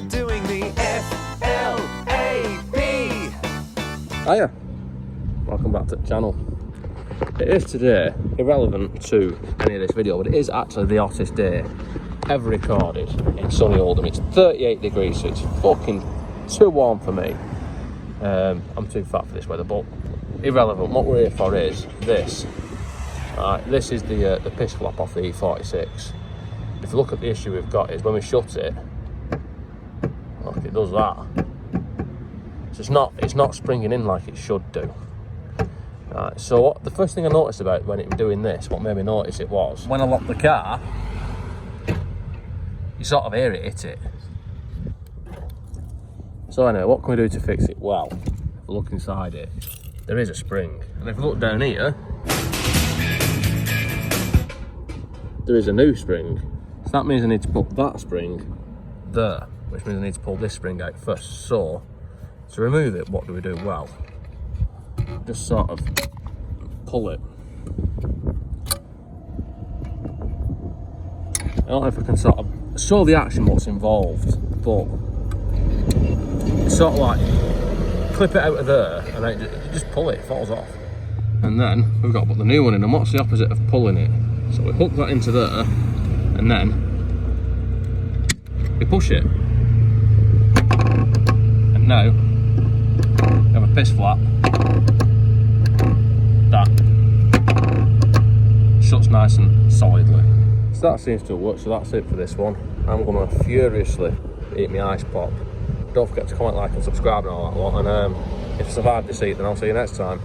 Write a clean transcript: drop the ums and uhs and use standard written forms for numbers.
doing the F-L-A-P. Hiya, welcome back to the channel. It is today irrelevant to any of this video, but it is actually the hottest day ever recorded in sunny Oldham. It's 38 degrees, so it's fucking too warm for me. I'm too fat for this weather, but irrelevant. What we're here for is this. This is the piss flap off the E46. If you look at the issue we've got is when we shut it, look, it does that. So it's not springing in like it should do. So the first thing I noticed about when it was doing this, what made me notice it was when I locked the car, you sort of hear it hit it. So anyway, what can we do to fix it? Well, if we look inside it, there is a spring, and if we look down here, there is a new spring. So that means I need to put that spring there, which means I need to pull this spring out first. So to remove it, what do we do? Well, just sort of pull it. I don't know if I can sort of show the action what's involved, but it's sort of like clip it out of there and then you just pull it, it falls off. And then we've got to put the new one in, and what's the opposite of pulling it? So we hook that into there and then we push it. And now we have a piss flap that shuts nice and solidly. So that seems to work, so that's it for this one. I'm going to furiously eat my ice pop. Don't forget to comment, like and subscribe and all that lot, and if you survive this heat, then I'll see you next time.